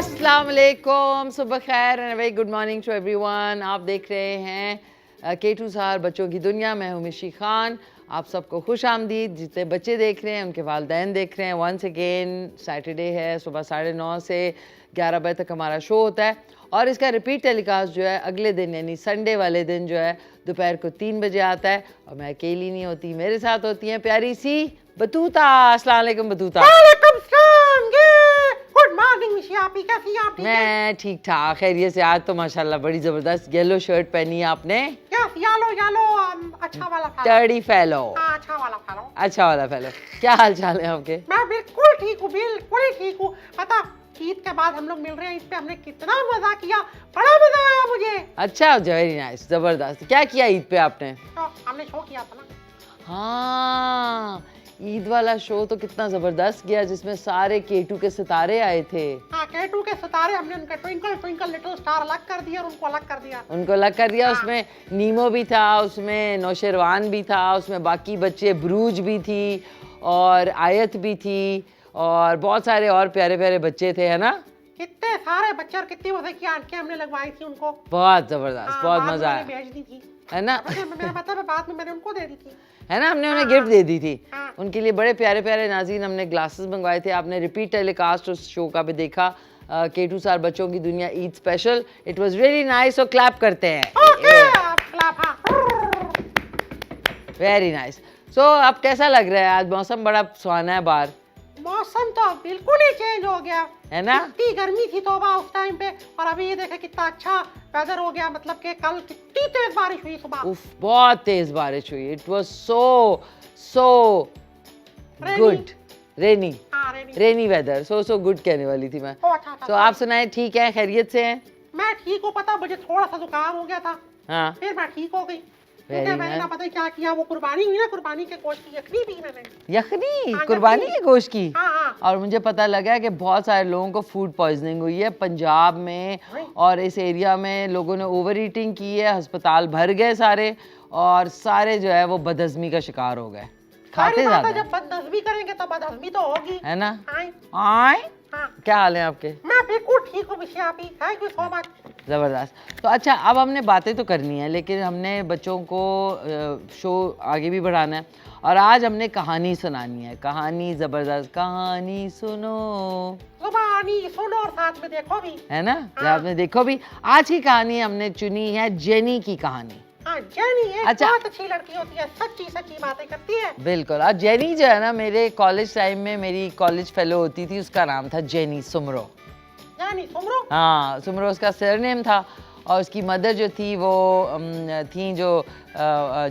अस्सलाम वालेकुम, सुबह खैर and very good morning to everyone. आप देख रहे हैं K2 सार बच्चों की दुनिया। मैं हूं मिशी खान। आप सबको खुश आमदीद। जितने बच्चे देख रहे हैं उनके वालिदैन देख रहे हैं। वंस अगेन सैटरडे है, सुबह 9:30 से 11 बजे तक हमारा शो होता है और इसका रिपीट टेलीकास्ट जो है अगले दिन यानी संडे वाले दिन जो है दोपहर को 3 बजे आता है। और मैं अकेली नहीं होती, मेरे साथ होती हैं प्यारी सी बतूता। अस्सलाम वालेकुम बतूता। गुड मॉर्निंग मिशी आपी, कैसी हैं आप? मैं ठीक ठाक, खैरियत से। आज तो माशाल्लाह बड़ी जबरदस्त येलो शर्ट पहनी है आपने। यस, येलो अच्छा वाला फेलो। टर्डी फेलो। हाँ, अच्छा वाला फेलो। अच्छा वाला फेलो। क्या हाल चाल है आपके? मैं बिल्कुल ठीक हूँ, बिल्कुल ही ठीक हूँ। पता ईद के बाद हम लोग मिल रहे हैं, ईद पे हमने कितना मजा किया, बड़ा मजा आया मुझे। अच्छा, वेरी नाइस, जबरदस्त। क्या किया ईद पे आपने? तो हमने शो किया था ना। हाँ, ईद वाला शो तो कितना जबरदस्त गया जिसमें सारे K2 के सितारे आए थे। हाँ, K2 के सितारे हमने उनका ट्विंकल ट्विंकल लिटिल स्टार अलग कर दिया और उनको अलग कर दिया। उनको अलग कर दिया। हाँ। उसमें नीमो भी था, उसमें नौशेरवान भी था, उसमें बाकी बच्चे, ब्रूज भी थी और आयत भी थी और बहुत सारे और प्यारे प्यारे बच्चे थे, है ना? कितने सारे बच्चे और कितनी मजे की आंखें हमने लगवाई थी उनको। बहुत जबरदस्त, हाँ, बहुत बाद में मजा आया, उन्हें भेज दी थी, है ना? मेरा मतलब है बाद में मैंने उनको दे दी थी, है ना, हमने उन्हें हाँ, गिफ्ट दे दी थी। हाँ। उनके लिए बड़े प्यारे प्यारे नाज़रीन हमने ग्लासेस मंगवाए थे। आपने रिपीट टेलीकास्ट उस शो का भी देखा, K2 सार बच्चों की दुनिया Eid special. It was really nice. और क्लैप करते हैं। क्लैप, हाँ। Very nice. सो अब कैसा लग रहा है? आज मौसम बड़ा सुहाना है बाहर, मौसम तो बिल्कुल ही चेंज हो गया, है ना? कितनी गर्मी थी तौबा उस टाइम पे, और अभी ये देखे कितना अच्छा वेदर हो गया। मतलब कि कल कितनी तेज बारिश हुई सुबह। उफ, बहुत तेज बारिश हुई। It was so good. Rainy हाँ, रेनी वेदर, सो गुड कहने वाली थी मैं। अच्छा था। सो आप सुनाए, ठीक है, खैरियत से हैं? मैं ठीक हूँ, पता मुझे थोड़ा सा जुकाम हो गया था, हाँ, फिर मैं ठीक हो गई। Very मैंने nice. ना पता क्या किया, वो कुर्बानी हुई ना, कुर्बानी के गोश्त की यखनी पी मैंने। यखनी, हाँ, कुर्बानी यखनी। के गोश्त की। हाँ, हाँ। और मुझे पता लगा कि बहुत सारे लोगों को फूड पॉइजनिंग हुई है पंजाब में और इस एरिया में। लोगों ने ओवर ईटिंग की है, अस्पताल भर गए सारे और सारे जो है वो बदहजमी का शिकार हो गए। खाते ज्यादा हैं, जब बदहजमी करेंगे तो बदहजमी तो होगी, है ना? हाँ। आए, हाँ। क्या हाल है आपके? मैं बिल्कुल ठीक हूँ मिशी आपी, थैंक यू सो मच। ज़बरदस्त। तो अच्छा, अब हमने बातें तो करनी है लेकिन हमने बच्चों को शो आगे भी बढ़ाना है और आज हमने कहानी सुनानी है। कहानी, ज़बरदस्त कहानी सुनो, जुबानी सुनो और साथ में देखो भी, है ना? हाँ। आपने देखो भी। आज की कहानी हमने चुनी है जेनी की कहानी। हाँ, जेनी एक अच्छा। बहुत अच्छी लड़की होती है, सच्ची सच्ची बातें करती है। बिल्कुल। और जेनी जो है ना, मेरे कॉलेज टाइम में मेरी कॉलेज फेलो होती थी, उसका नाम था जेनी सुमरो। जेनी सुमरो? हाँ, सुमरो उसका सरनेम था। और उसकी मदर जो थी वो थी जो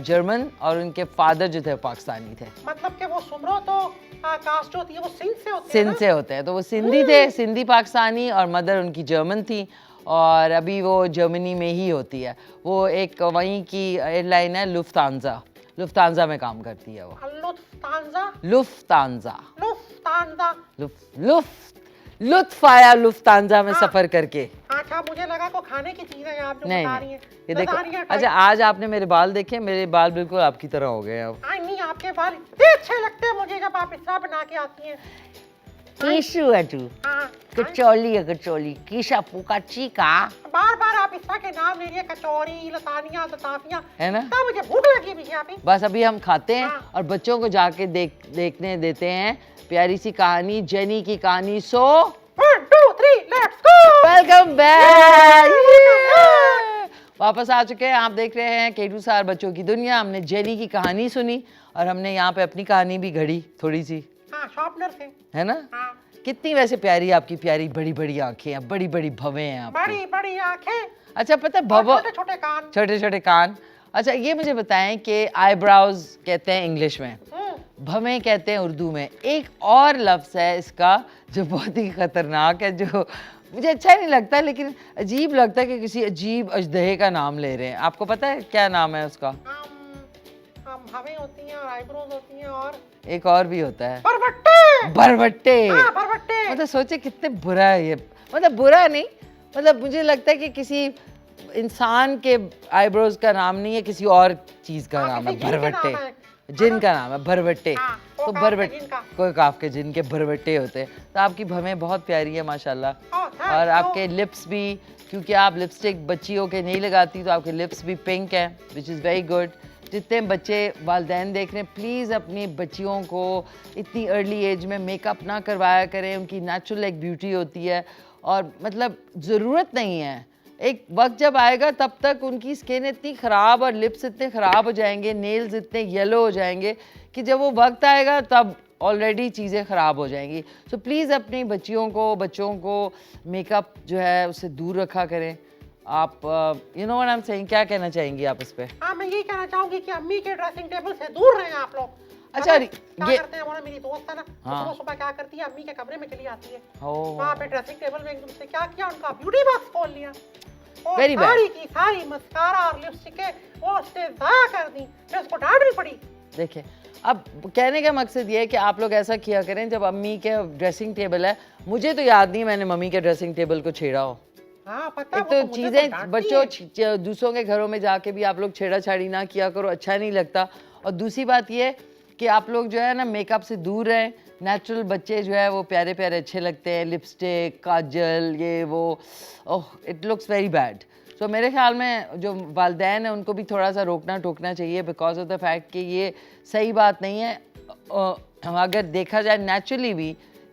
जर्मन और उनके फादर जो थे पाकिस्तानी थे। मतलब कि वो सुमरो तो कास्ट होती है, वो सिंध से होती है सिंध ना? से होते हैं, तो वो सिंधी थे, सिंधी पाकिस्तानी, और मदर उनकी जर्मन थी और अभी वो जर्मनी में ही होती है। वो एक वहीं की एयरलाइन है लुफ्तांजा, लुफ्तांजा में काम करती है वो। लुफ्तांजा? लुफ्तांजा, लुफ्तांजा। लुत्फ आया लुफ्तांजा में हाँ। सफर करके। अच्छा, मुझे लगा को खाने की चीज है आप जो नहीं बता नहीं, रही हैं। ये देखो। लजानिया अच्छा, आज आपने मेरे बाल देखे? मेरे बाल बिल्कुल आपकी तरह हो गए हैं अब। नहीं, आपके बाल इतने अच्छे लगते हैं मुझे जब आप इस तरह बना के आती हैं। कीशु है तू, हाँ, कचौली है कचौली, कीशा पुका चीका, बार बार आप इस तरह के नाम ले रही है, कचौरी, लतानिया, लताफिया, है ना? तब मुझे भूख लगी भी आप ही। बस अभी हम खाते हैं हाँ। और बच्चों को जाके देखने देते हैं प्यारी सी कहानी, जेनी की कहानी। सो 1 2 3 लेट्स गो। Welcome back. वापस आ चुके हैं। आप देख रहे हैं K2 सार बच्चों की दुनिया। हमने जेनी की कहानी सुनी और हमने यहाँ पे अपनी कहानी भी घड़ी थोड़ी सी, हाँ, शॉर्पनर से, है ना? हाँ। कितनी वैसे प्यारी आपकी, प्यारी बड़ी बड़ी आंखें हैं, बड़ी बड़ी भवें हैं आपकी। बड़ी बड़ी आंखें, अच्छा, पता है भव, छोटे छोटे कान। छोटे छोटे कान। अच्छा, ये मुझे बताएं कि आईब्राउज कहते हैं इंग्लिश में, भवें कहते हैं उर्दू में। एक और लफ्ज़ है इसका जो बहुत ही खतरनाक है, जो मुझे अच्छा नहीं लगता लेकिन अजीब लगता है कि किसी अजीब अजदहे का नाम ले रहे हैं। आपको पता है क्या नाम है उसका? हम हमें होती हैं और आईब्रोज होती हैं और एक और भी होता है, बरबट्टे। बरबट्टे। हाँ, बरबट्टे। मतलब सोचे कितने बुरा है ये, मतलब बुरा नहीं, मतलब मुझे लगता है कि किसी इंसान के आईब्रोज का नाम नहीं है, किसी और चीज का नाम है, किसी जीव के नाम भरवट्टे। है। जिन का नाम है भरवट्टे। हाँ, तो कोकाफ के भरवट्टे, जिन का। कोई काफ के जिन के भरवट्टे होते हैं। तो आपकी भवें बहुत प्यारी है माशाल्लाह, thank और you. आपके लिप्स भी, क्योंकि आप लिपस्टिक बच्चियों के नहीं लगाती, तो आपके लिप्स भी पिंक हैं, विच इज़ वेरी गुड। जितने बच्चे वालिदैन देख रहे हैं, प्लीज़ अपनी बच्चियों को इतनी अर्ली एज में मेकअप ना करवाया करें, उनकी नेचुरल एक ब्यूटी होती है, और मतलब ज़रूरत नहीं है। एक वक्त जब आएगा तब तक उनकी स्किन इतनी ख़राब और लिप्स इतने ख़राब हो जाएंगे, नेल्स इतने येलो हो जाएंगे कि जब वो वक्त आएगा तब ऑलरेडी चीज़ें ख़राब हो जाएंगी। सो प्लीज़ अपनी बच्चियों को मेकअप जो है उससे दूर रखा करें। आप you know what I am saying, क्या कहना चाहेंगी आप इस पे? हाँ, मैं यही कहना चाहूंगी कि अम्मी के ड्रेसिंग टेबल से दूर रहें आप लोग। अच्छा, क्या ये करते हैं, वो ना मेरी दोस्त है ना, हाँ। सुबह सुबह क्या करती है, अम्मी के कमरे में चली आती है, ओह। वहाँ पे ड्रेसिंग टेबल में एकदम से क्या किया, उनका ब्यूटी बॉक्स खोल लिया और Very bad. सारी की सारी मस्कारा और लिपस्टिकें वो उसने ज़ाया कर दी। फिर उसको डांट भी पड़ी। देखिए, अब कहने का मकसद ये है कि आप लोग ऐसा किया करें, जब अम्मी के ड्रेसिंग टेबल है, मुझे तो याद नहीं मैंने मम्मी के ड्रेसिंग टेबल को छेड़ा हो। हाँ, पता है, एक वो तो तो मुझे तो चीज़ें डांटती बच्चों है। दूसरों के घरों में जाके भी आप लोग छेड़ा-छाड़ी ना किया करो, अच्छा नहीं लगता। और दूसरी बात ये कि आप लोग जो है ना मेकअप से दूर रहें। नेचुरल बच्चे जो है वो प्यारे प्यारे अच्छे लगते हैं, लिपस्टिक, काजल, ये वो, oh it looks very bad. तो मेरे ख्याल में जो वालिदैन हैं उनको भी थोड़ा सा रोकना टोकना चाहिए, बिकॉज ऑफ द फैक्ट कि ये सही बात नहीं है। अगर देखा जाए नेचुरली भी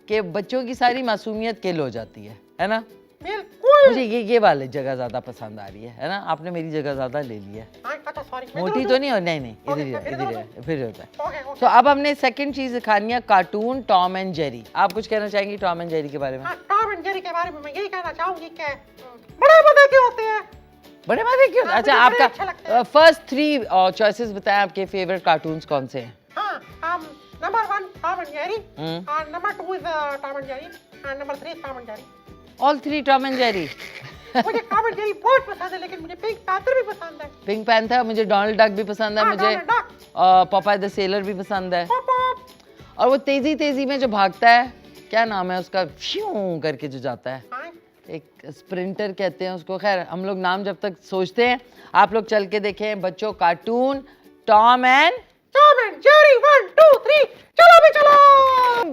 कि बच्चों की सारी मासूमियत किल हो जाती है ना। बिल्कुल। मुझे ये वाली जगह ज़्यादा पसंद आ रही है ना। आपने मेरी जगह ज़्यादा ले ली है। हाँ, अच्छा, सॉरी, मैं मोटी इधर तो नहीं हो, नहीं नहीं, Okay, इधर फिर ही इधर है, फिर होता है। Okay, okay. तो अब हमने सेकंड चीज़ खानी है, कार्टून टॉम एंड जेरी। आप कुछ कहना चाहेंगी टॉम एंड जेरी के बारे में? हाँ, टॉम एंड जेरी के बारे में मैं यही कहना चाहूंगी कि बड़े मजे के होते हैं। बड़े मजे क्यों? हाँ, अच्छा, मुझे बड़े अच्छे लगते हैं। आपका फर्स्ट 3 चॉइसेस बताएं, आपके फेवरेट कार्टून्स कौन से हैं? हाँ, number 1 Tom and Jerry, hmm. Number 2 is Tom and Jerry, and number 3 Tom and Jerry. All 3 Tom and Jerry. मुझे टॉम एंड जेरी बहुत पसंद है, लेकिन मुझे पिंक पैंथर भी पसंद है। पिंक पैंथर, मुझे डोनाल्ड डक भी पसंद है, हाँ, मुझे डोनाल्ड डक। पॉपाई द सेलर भी पसंद है। Pop pop. और वो तेजी तेजी में जो भागता है, क्या नाम है उसका, फ्यू करके जो जाता है, हाँ, एक स्प्रिंटर कहते हैं उसको। खैर हम लोग नाम जब तक सोचते हैं, आप लोग चल के देखें बच्चों, कार्टून टॉम एंड जेरी 1 2 3, चलो भी चलो।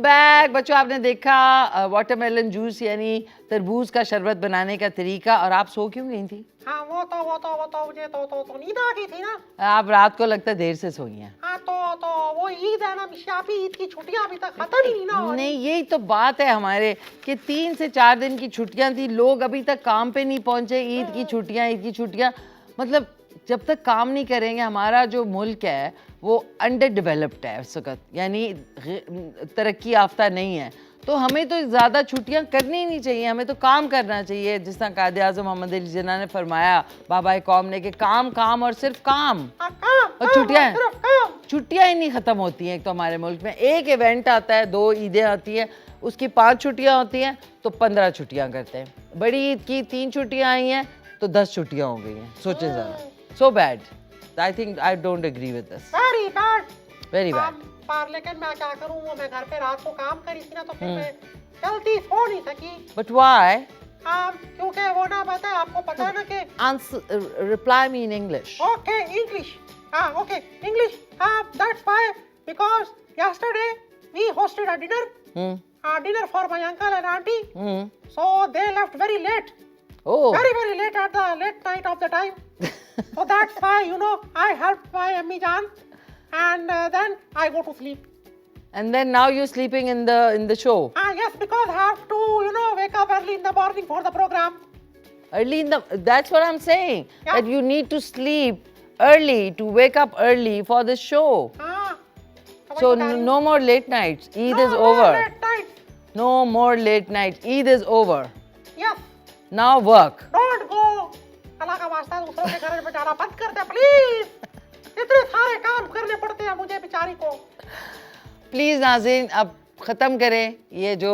बैग। बच्चों आपने देखा वाटरमेलन जूस यानी तरबूज का शरबत बनाने का तरीका। और आप सो क्यों गई थी? हाँ, वो तो मुझे तो नींद आ गई थी ना। आप रात को लगता है देर से सोई हैं। हाँ, तो वो ईद है ना, मिशापी ईद की छुट्टियां अभी तक खत्म ही नहीं ना हो रही। नहीं, यही तो बात है हमारे कि 3 से 4 दिन की छुट्टियां थी, लोग अभी तक काम पे नहीं पहुंचे। ईद की छुट्टियां मतलब जब तक काम नहीं करेंगे, हमारा जो मुल्क है वो अंडर डेवलप्ड है इस वक्त, यानी तरक्की याफ्ता नहीं है। तो हमें तो ज़्यादा छुट्टियां करनी ही नहीं चाहिए, हमें तो काम करना चाहिए। जिस तरह कायदे आज़म मोहम्मद अली जिन्ना ने फरमाया, बाबा कौम ने, कि काम काम और सिर्फ काम। हाँ, काम, और छुट्टियां सिर्फ काम। छुट्टियां ही नहीं ख़त्म होती हैं। एक तो हमारे मुल्क में एक इवेंट आता है, 2 ईदें आती हैं, उसकी 5 छुट्टियां होती हैं, तो 15 छुट्टियां करते हैं। बड़ी ईद की 3 छुट्टियां आई हैं तो 10 छुट्टियां हो गई हैं। सोचें ज़रा, so bad. I think I don't agree with this, very bad, very bad. पर लेकिन मैं क्या करूँ, वो मैं घर पे रात को काम करी थी ना, तो फिर मैं जल्दी सो नहीं सकी। But why? क्योंकि वो ना, पता है आपको, पता है ना कि answer, reply me in English. Okay English, okay English, that's why, because yesterday we hosted a dinner for my uncle and aunty, so they left very late, very late at the late night of the time. So that's why, I helped my Ammi Jan, and then I go to sleep. And then now you're sleeping in the show. Yes, because I have to, wake up early in the morning for the program. That's what I'm saying. Yeah. That you need to sleep early to wake up early for the show. So no more late nights. Eid is over. No more late nights. No more late nights. Eid is over. Yes. Now work. Don't go. अल्लाह का वास्ता, दूसरों के घर में जाना बंद कर दे please. इतने सारे काम करने पड़ते हैं मुझे बेचारी को। प्लीज़ नाज़रीन, अब ख़त्म करें ये जो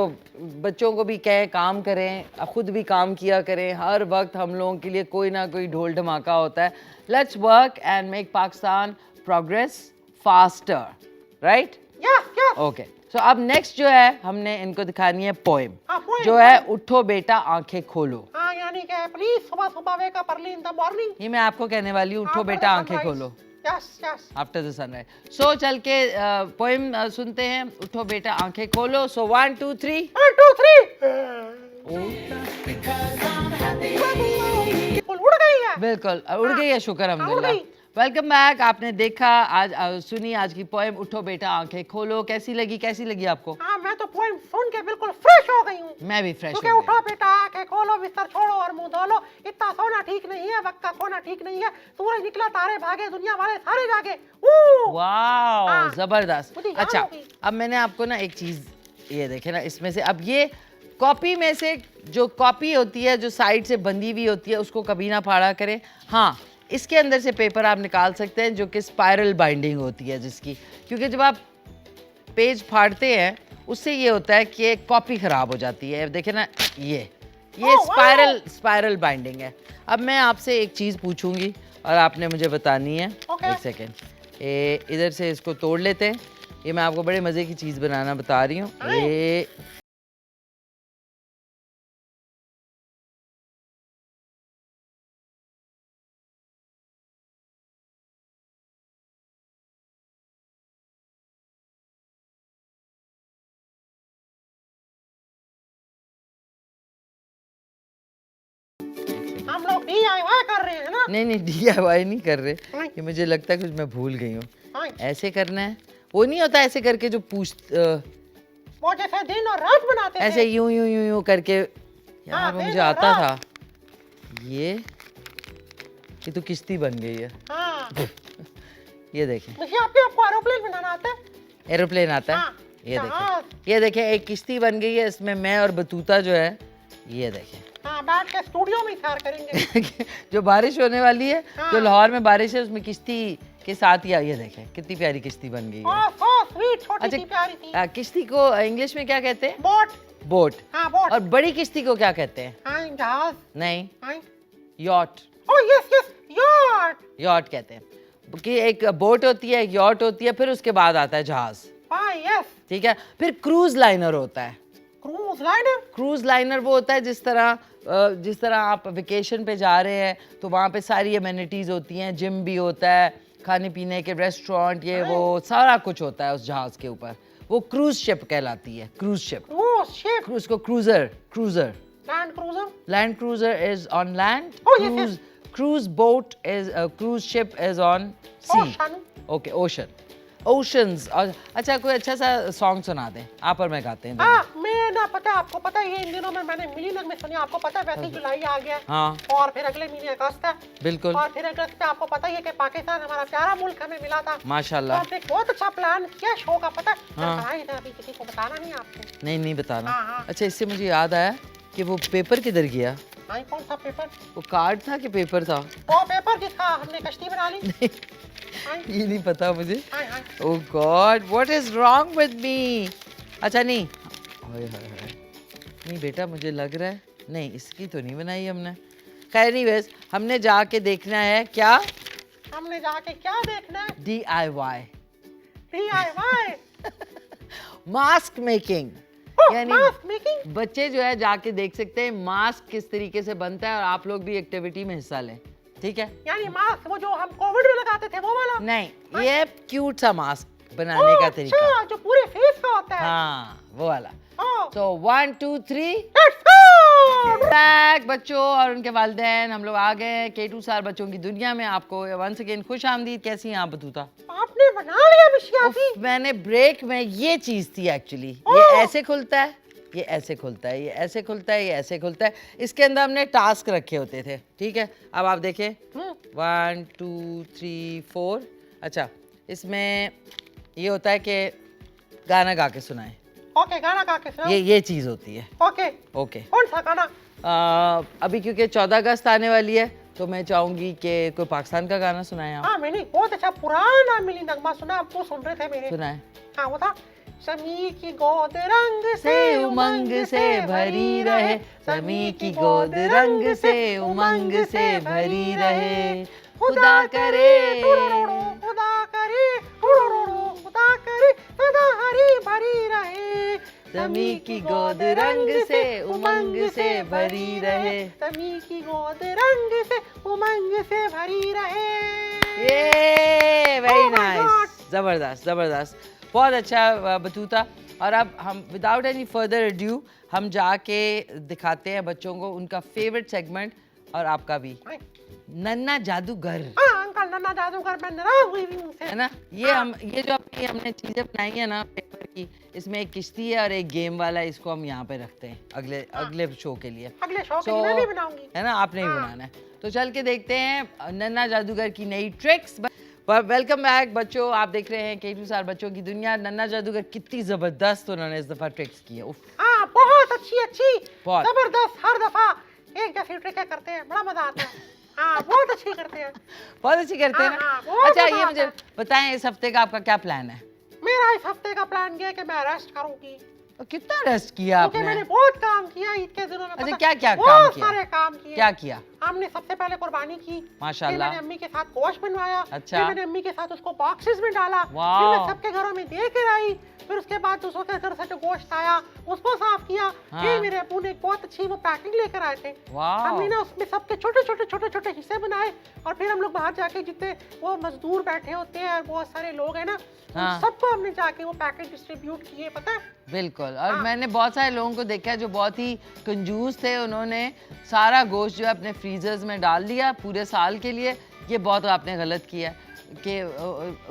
बच्चों को भी कहें काम करें, अब खुद भी काम किया करें। हर वक्त हम लोगों के लिए कोई ना कोई ढोल धमाका होता है। Let's work and make Pakistan progress faster, right? Yes. Okay, so अब नेक्स्ट जो है हमने इनको दिखानी है पोएम, poem, जो है उठो बेटा आंखें खोलो। यानी कि प्लीज सुबह wake up early in the morning. ये मैं आपको कहने वाली हूँ, उठो बेटा आंखें खोलो। Yes, yes. After the sunrise. So चल के पोएम सुनते हैं। उठो बेटा आंखें खोलो। सो 1 2 3। 1, 2, 3. उड़ गई है। बिल्कुल उड़ गई है, शुक्र उड़ अल्हम्दुलिल्लाह। गई। Welcome back. आपने देखा आज सुनी आज की पोएम उठो बेटा आंखें खोलो। कैसी लगी आपको? हाँ, मैं तो पोएम सुन के बिल्कुल फ्रेश हो गई हूँ। मैं भी फ्रेश हो क्योंकि गया। उठो बेटा आंखें खोलो, बिस्तर छोड़ो और मुंह धो लो। इतना सोना ठीक नहीं है, वक्त का खोना ठीक नहीं है। सूरज निकला, तारे भागे, दुनिया वाले सारे जागे। वाओ, हाँ। जबरदस्त। मुझे याद अच्छा, हो गई। अब मैंने आपको ना एक चीज ये देखे ना, इसमें से अब ये कॉपी में से जो कॉपी होती है जो साइड से बंधी हुई होती है उसको कभी ना फाड़ा करें। हाँ, इसके अंदर से पेपर आप निकाल सकते हैं जो कि स्पाइरल बाइंडिंग होती है जिसकी, क्योंकि जब आप पेज फाड़ते हैं उससे ये होता है कि कॉपी ख़राब हो जाती है। देखें ना, ये स्पाइरल बाइंडिंग है। अब मैं आपसे एक चीज़ पूछूंगी और आपने मुझे बतानी है। Okay. एक सेकेंड, इधर से इसको तोड़ लेते हैं। ये मैं आपको बड़े मज़े की चीज़ बनाना बता रही हूँ। ये हम लोग DIY कर रहे हैं ना। नहीं DIY नहीं कर रहे। हाँ। ये मुझे लगता है कुछ मैं भूल गई हूँ। हाँ, ऐसे करना है, वो नहीं होता ऐसे करके जो वो जैसे दिन और रात बनाते थे। ऐसे यूं करके। यार हाँ, वो दिन मुझे और आता रात। था। ये तो किश्ती बन गई है। हाँ, ये देखें, मुझे आपको एरोप्लेन बनाना आता है। एरोप्लेन आता है। हाँ, ये जहाज। देखें, ये देखें, एक किश्ती बन गई है। इसमें मैं और बतूता जो है, ये देखें। हाँ, बैठ के स्टूडियो में सैर करेंगे। जो बारिश होने वाली है, हाँ। जो लाहौर में बारिश है, उसमें किश्ती के साथ ही ये देखें कितनी प्यारी किश्ती बन गई है। सो स्वीट, छोटी सी प्यारी सी। किश्ती को इंग्लिश में क्या कहते हैं? बोट। बोट। हाँ, बोट। और बड़ी किश्ती को क्या कहते हैं? हाँ, जहाज। नहीं, हाँ, yacht. Oh yes yes, yacht. Yacht कहते हैं कि एक बोट होती है, एक यॉट होती है, फिर उसके बाद आता है जहाज। हाँ, यस। ठीक है, फिर क्रूज लाइनर होता है। Cruise liner. क्रूज लाइनर वो होता है जिस तरह आप वेकेशन पे जा रहे हैं तो वहाँ पे सारी एमिनिटीज़ होती हैं, जिम भी होता है, खाने पीने के रेस्टोरेंट, ये वो सारा कुछ होता है उस जहाज के ऊपर। वो क्रूज शिप कहलाती है। Cruise ship. Cruise ship. Cruise को cruiser. Land cruiser. Land cruiser is on land. Oh, yes. Cruise boat is cruise ship is on sea. Ocean. Okay, ocean, oceans. और अच्छा, कोई अच्छा सा सॉन्ग सुना दें, आप और मैं गाते हैं दोनों। हाँ, मैं ना पता आपको पता है, ये इन दिनों में मैंने मिलीनियर में सुनी, आपको पता है वैसे ही जुलाई आ गया है। हाँ और फिर अगले महीने अगस्त है। बिल्कुल, और फिर अगस्त पे आपको पता ही है कि पाकिस्तान हमारा प्यारा मुल्क हमें मिला था। माशाल्लाह। तो हमने एक बहुत अच्छा प्लान किया शो का, पता है। हाँ। बताया ही था, अभी किसी को बताना नहीं आपको। नहीं बताना। हाँ, हाँ। अच्छा, इससे मुझे याद आया कि वो पेपर किधर गया? हाँ, कौन सा पेपर? वो कार्ड था कि पेपर था? वो पेपर जिसका हमने कश्ती बना ली। हाँ, ये नहीं पता मुझे। हाँ, हाँ। Oh god, what is wrong with me? अच्छा नहीं, हाय हाय हाय, नहीं बेटा, मुझे लग रहा है नहीं, इसकी तो नहीं बनाई हमने। खैर एनीवेज, हमने जाके देखना है क्या? हमने जाके क्या देखना है? DIY, DIY। Mask making. यानी मास्क मेकिंग। बच्चे जो है जाके देख सकते हैं मास्क किस तरीके से बनता है और आप लोग भी एक्टिविटी में हिस्सा लें। ठीक है? यानी मास्क वो जो हम कोविड में लगाते थे वो वाला? नहीं, ये क्यूट सा मास्क बनाने का तरीका। अच्छा, जो पूरे फेस का होता है। हाँ, वो वाला। ओह, तो 1 2 3 लेट्स गो। बैक बच्चों और उनके वालिदैन, हम लोग आ गए K2 साल बच्चों की दुनिया में। आपको वंस अगेन खुश आमदीद। कैसी हैं आप बतूता? आपने बना लिया मिशियाती। मैंने ब्रेक में ये चीज थी एक्चुअली। ये ऐसे खुलता है, ये ऐसे खुलता है, ये ऐसे खुलता है, ये ऐसे खुलता है। इसके अंदर हमने टास्क रखे होते थे। ठीक है, अब आप देखें 1 2 3 4। अच्छा, इसमें ये होता है कि गाना गा के सुनाएं। ओके, गाना गा के सुनाओ। ये चीज होती है। ओके। ओके, कौन सा गाना? अभी क्योंकि 14 अगस्त आने वाली है तो मैं चाहूंगी कि कोई पाकिस्तान का गाना सुनाएं आप। हाँ, मैंने बहुत अच्छा पुराना मिली नगमा सुना, आप वो सुन रहे थे मेरे। सुनाएं। हाँ, वो था समी की गोद रंग से उमंग से भरी रहे, समी की गोद रंग से उमंग से भरी रहे, खुदा करे खुदा करे खुदा करे सदा हरी भरी रहे। समी की गोद रंग से उमंग से भरी रहे। समी की गोद रंग से उमंग से भरी रहे। ये वेरी Oh my नाइस, जबरदस्त जबरदस्त, बहुत अच्छा बतूता। और अब हम विदाउट एनी फर्दर एड्यू हम जाके दिखाते हैं बच्चों को उनका फेवरेट सेगमेंट और आपका भी, नन्ना जादूगर, हाँ अंकल, नन्ना जादूगर मैं नाराज हुई भी उनसे। है ना। ये जो अपनी हमने चीजें बनाई है ना पेपर की, इसमें एक किश्ती है और एक गेम वाला है, इसको हम यहाँ पे रखते हैं अगले शो के लिए। अगले शो के लिए मैं भी बनाऊंगी, है ना, आपने ही बनाना है। तो चल के देखते हैं नन्ना जादूगर की नई ट्रिक्स। वेलकम बैक बच्चों, आप देख रहे हैं K2 स्टार बच्चों की दुनिया। नन्ना जादूगर कितनी जबरदस्त उन्होंने इस दफा ट्रिक्स की है। उफ, हाँ बहुत अच्छी बहुत। जबरदस्त, हर दफा एक जैसी ट्रिकें करते हैं, बड़ा मजा आता है। हाँ बहुत अच्छी करते हैं, बहुत अच्छी करते हैं हाँ, ना। हाँ, बहुत अच्छा मजा ये आता मुझे है। बताएं, इस हफ्ते का आपका क्या प्लान है? मेरा इस हफ्ते का प्लान ये है कि मैं रेस्ट करूंगी, और कितना रेस्ट किया क्योंकि आपने? मैंने बहुत काम किया ईद के दिनों में। अच्छा, पता- क्या-क्या काम बहुत किया? सारे काम किए। क्या किया? हमने सबसे पहले कुर्बानी की, माशाल्लाह। फिर मैंने अम्मी के साथ गोश्त बनवाया, अच्छा। फिर मैंने अम्मी के साथ उसको बॉक्सेस में डाला, फिर वाह। मैं सबके घरों में दे कर आई, फिर उसके बाद दूसरों के घर से जो गोश्त आया उसको साफ किया। हाँ। फिर मेरे अब्बू ने एक बहुत अच्छी वो पैकिंग लेकर आए थे, वाह। हमने ना उसमें सबके छोटे छोटे हिस्से बनाए, और फिर हम लोग बाहर जाके जितने वो मजदूर बैठे होते हैं और बहुत सारे लोग हैं ना, हाँ। उन सबको हमने जाके वो पैकेट डिस्ट्रीब्यूट किए, पता है। बिल्कुल। और हाँ। मैंने बहुत सारे लोगों को देखा है जो बहुत ही कंजूस थे, उन्होंने सारा गोश्त जो है अपने फ्रीजर्स में डाल दिया पूरे साल के लिए। ये बहुत आपने गलत किया कि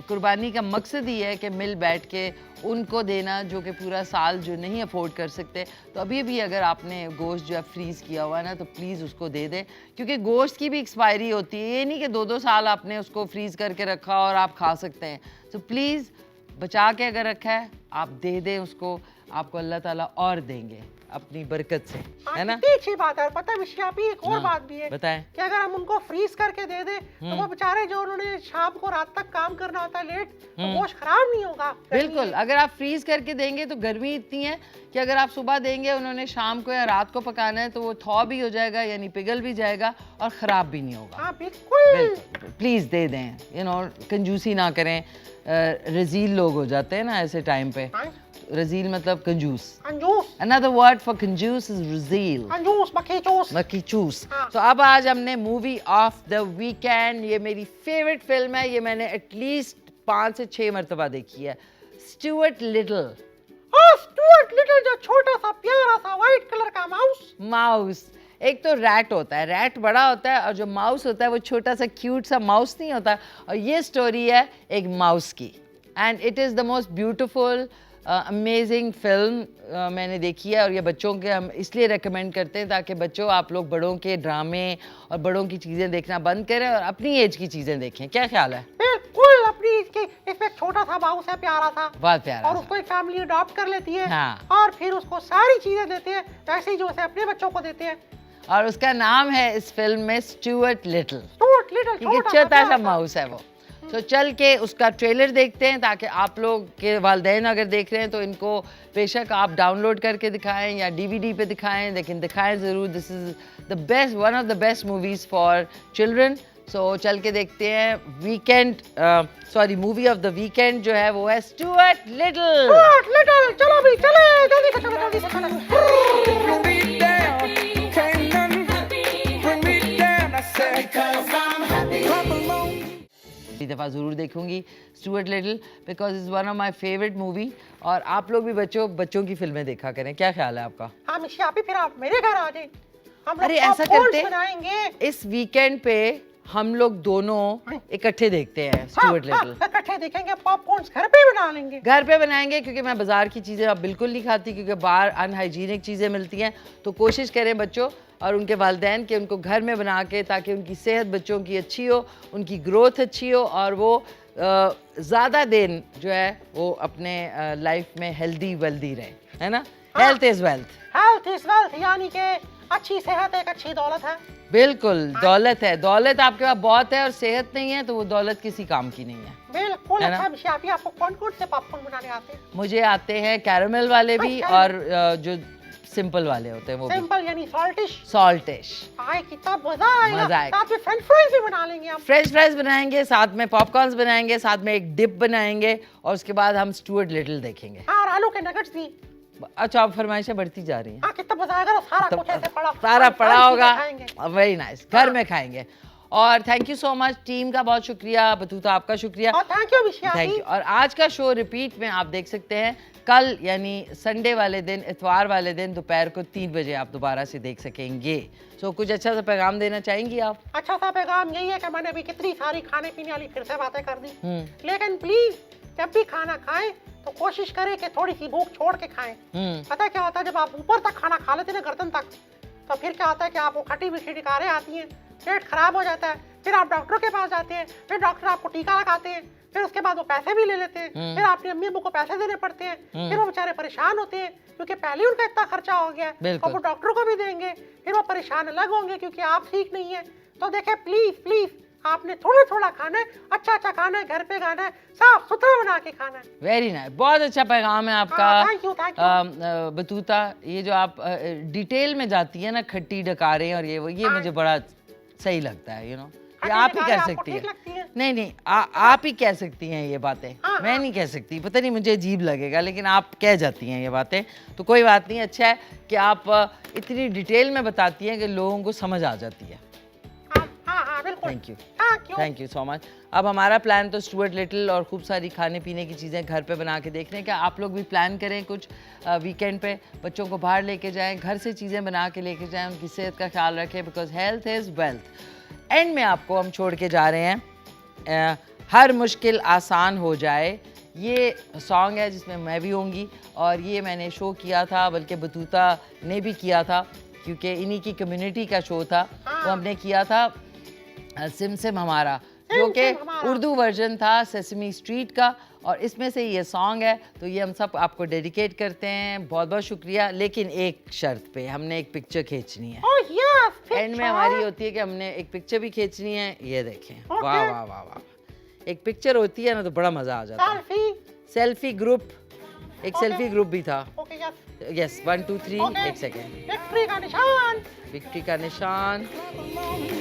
कुर्बानी का मकसद ही है कि मिल बैठ के उनको देना जो कि पूरा साल जो नहीं अफोर्ड कर सकते। तो अभी भी अगर आपने गोश्त जो है फ्रीज़ किया हुआ है ना, तो प्लीज़ उसको दे दें, क्योंकि गोश्त की भी एक्सपायरी होती है। ये नहीं कि 2-2 साल आपने उसको फ्रीज़ करके रखा और आप खा सकते हैं। तो प्लीज़ बचा के अगर रखा है आप दे दें उसको, आपको अल्लाह ताला और देंगे अपनी बरकत से, है ना। कितनी अच्छी बात है। और पता है मिशिया भी एक और हाँ, बात भी है, बताएं। कि अगर हम उनको फ्रीज करके दे दें तो वो बेचारे जो उन्होंने शाम को रात तक काम करना होता है लेट, तो गोश्त खराब नहीं होगा। बिल्कुल, अगर आप फ्रीज करके देंगे तो गर्मी इतनी है कि अगर आप सुबह देंगे, उन्होंने शाम को या रात को पकाना है, तो वो थौ भी हो जाएगा, यानी पिघल भी जाएगा और ख़राब भी नहीं होगा। हाँ बिल्कुल। प्लीज़ दे दें, कंजूसी ना करें। रजील लोग हो जाते हैं ना ऐसे टाइम पे। हाँ, रजील मतलब कंजूस। कंजूस, Another word for कंजूस is रजील, कंजूस, बखीचूस। मक्खी चूस। हाँ। तो अब आज हमने मूवी ऑफ द वीकेंड, ये मेरी फेवरेट फिल्म है, ये मैंने एटलीस्ट 5 से 6 मरतबा देखी है। स्टुअर्ट लिटिल हाँ, स्टुअर्ट लिटिल, जो छोटा सा प्यारा सा व्हाइट कलर का माउस। माउस। एक तो रैट होता है, रैट बड़ा होता है, और जो माउस होता है वो छोटा सा क्यूट सा माउस नहीं होता। और ये स्टोरी है एक माउस की, and it is the most beautiful amazing film मैंने देखी है। और ये बच्चों के हम इसलिए रेकमेंड करते हैं ताकि बच्चों आप लोग बड़ों के ड्रामे और बड़ों की चीज़ें देखना बंद करें और अपनी एज की चीज़ें देखें। क्या ख्याल है? बिल्कुल, अपनी इसकी इसमें एक छोटा सा माउस है, प्यारा सा, बहुत प्यारा और सा। उसको एक फैमिली अडॉप्ट कर लेती है। हाँ। और फिर उसको सारी चीजें देते हैं वैसे ही जो उसे अपने बच्चों को देते हैं। और उसका नाम है इस फिल्म में स्टुअर्ट लिटिल, स्टुअर्ट लिटिल, क्योंकि छोटा सा माउस है वो। तो चल के उसका ट्रेलर देखते हैं, ताकि आप लोग के वालिदैन अगर देख रहे हैं तो इनको बेशक आप डाउनलोड करके दिखाएं या DVD पे दिखाएं, लेकिन दिखाएं ज़रूर। This is the best, one of the best movies for children. So चल के देखते हैं मूवी ऑफ द वीकेंड जो है वो है स्टुअर्ट लिटिल। स्टुअर्ट लिटिल, चलो भी चले, जल्दी से चलो, जल्दी से चलो। एक दफ़ा ज़रूर देखूंगी Stuart little, because is one of my favourite movie. और आप लोग भी बच्चों की फिल्में देखा करें। क्या ख्याल है आपका? हाँ मिशिया, अभी फिर आप मेरे घर आ जाए, हम लोग अरे ऐसा popcorns करते बनाएंगे। इस वीकेंड पे हम लोग दोनों इकट्ठे देखते हैं हाँ, स्टुअर्ट हाँ, लिटिल। इकट्ठे देखेंगे, पॉपकॉर्न्स घर पे बना लेंगे। घर पे बनाएंगे, क्योंकि मैं बाजार की चीज़ें अब बिल्कुल नहीं खाती, क्योंकि बाहर अनहाइजीनिक चीज़ें मिलती हैं। तो कोशिश करें बच्चों और उनके वालिदैन कि उनको घर में बना के, ताकि उनकी सेहत बच्चों की अच्छी हो, उनकी ग्रोथ अच्छी हो, और वो ज़्यादा दिन जो है वो अपने लाइफ में हेल्दी वेल्दी रहे, है ना। Health is wealth. Health is wealth, यानी कि अच्छी सेहत एक अच्छी दौलत है। बिल्कुल, दौलत है। दौलत आपके पास बहुत है और सेहत नहीं है तो वो दौलत किसी काम की नहीं है। बिल्कुल। है ना? अच्छा मिशिया, अभी आपको कौन कौन से पॉपकॉर्न बनाने आते हैं? मुझे आते हैं कैरमल वाले भी, अच्छा। और जो सिंपल वाले होते हैं वो भी। सिंपल यानी सॉल्टिश। सॉल्टिश। आए कितना मजा आएगा। मजा आएगा। साथ में फ्रेंच फ्राइज भी बना लेंगे हम। फ्रेंच फ्राइज बनाएंगे, साथ में पॉपकॉर्न्स बनाएंगे, साथ में एक डिप बनाएंगे, और उसके बाद हम स्टुअर्ट लिटिल देखेंगे। हाँ, और आलू के नगेट्स भी। अच्छा, अब फरमाइशें बढ़ती जा रही हैं। हाँ, कितना मजा आएगा ना, सारा कुछ ऐसे पड़ा, सारा हम पड़ा सारी होगा, चीजें खाएंगे। Very nice. घर में खाएंगे। और thank you so much, team का बहुत शुक्रिया, बतूता आपका शुक्रिया, और थैंक यू मिशी थैंक आंटी। यू। और आज का शो रिपीट में आप देख सकते हैं कल, यानी संडे वाले दिन, इतवार वाले दिन दोपहर को 3 बजे आप दोबारा से देख सकेंगे। सो कुछ अच्छा सा पैगाम देना चाहेंगी आप? अच्छा सा पैगाम यही है कि मैंने अभी कितनी सारी खाने पीने वाली फिर से बातें कर दी, लेकिन प्लीज जब भी खाना खाएं तो कोशिश करें कि थोड़ी सी भूख छोड़ के खाएं। पता है क्या होता है, जब आप ऊपर तक खाना खा लेते हैं ना, गर्दन तक, तो फिर क्या होता है कि आपको खट्टी मीठी डिकारें आती हैं, पेट खराब हो जाता है, फिर आप डॉक्टर के पास जाते हैं, फिर डॉक्टर आपको टीका लगाते हैं, फिर उसके बाद वो पैसे भी ले लेते हैं, फिर आपने अम्मी अब्बू को पैसे देने पड़ते हैं, फिर वो बेचारे परेशान होते हैं क्योंकि पहले उनका इतना खर्चा हो गया है, और वो डॉक्टर को भी देंगे, फिर वो परेशान अलग होंगे क्योंकि आप ठीक नहीं है। तो देखें प्लीज प्लीज आपने थोड़ा थोड़ा खाना है, अच्छा अच्छा खाना है, घर पे खाना है, साफ सुथरा बना के खाना है। वेरी नाइस, बहुत अच्छा पैगाम है आपका। Thank you thank you. Battuta, ये जो आप डिटेल में जाती है ना, खट्टी डकारें और ये मुझे बड़ा सही लगता है, यू नो, ये आप ही कर सकती है। नहीं नहीं, आप ही कह सकती हैं ये बातें, मैं नहीं कह सकती, पता नहीं मुझे अजीब लगेगा, लेकिन आप कह जाती हैं ये बातें, तो कोई बात नहीं। अच्छा है कि आप इतनी डिटेल में बताती हैं कि लोगों को समझ आ जाती है। Thank you so much. अब हमारा प्लान तो स्टुअर्ट लिटिल और खूब सारी खाने पीने की चीज़ें घर पे बना के देखने का। आप लोग भी प्लान करें कुछ वीकेंड पे, बच्चों को बाहर लेके जाएं, घर से चीज़ें बना के लेके जाएं, उनकी सेहत का ख्याल रखें, because health is wealth. And में आपको हम छोड़ के जा रहे हैं हर मुश्किल आसान हो जाए, ये सॉन्ग है जिसमें मैं भी होंगी, और ये मैंने शो किया था, बल्कि बतूता ने भी किया था क्योंकि इन्हीं की कम्युनिटी का शो था, वो हमने किया था सिम सिम हमारा, जो कि उर्दू वर्जन था सेसमी स्ट्रीट का, और इसमें से ये सॉन्ग है, तो ये हम सब आपको डेडिकेट करते हैं। बहुत बहुत शुक्रिया, लेकिन एक शर्त पे, हमने एक पिक्चर खींचनी है। एंड में हमारी होती है कि हमने एक पिक्चर भी खींचनी है। ये देखें, वाह वाह वाह वाह, एक पिक्चर होती है ना तो बड़ा मजा आ जाता है। सेल्फी ग्रुप, एक सेल्फी ग्रुप भी था। यस, 1 2 3, एक सेकेंड। विक्ट्री का निशान, विक्ट्री का निशान।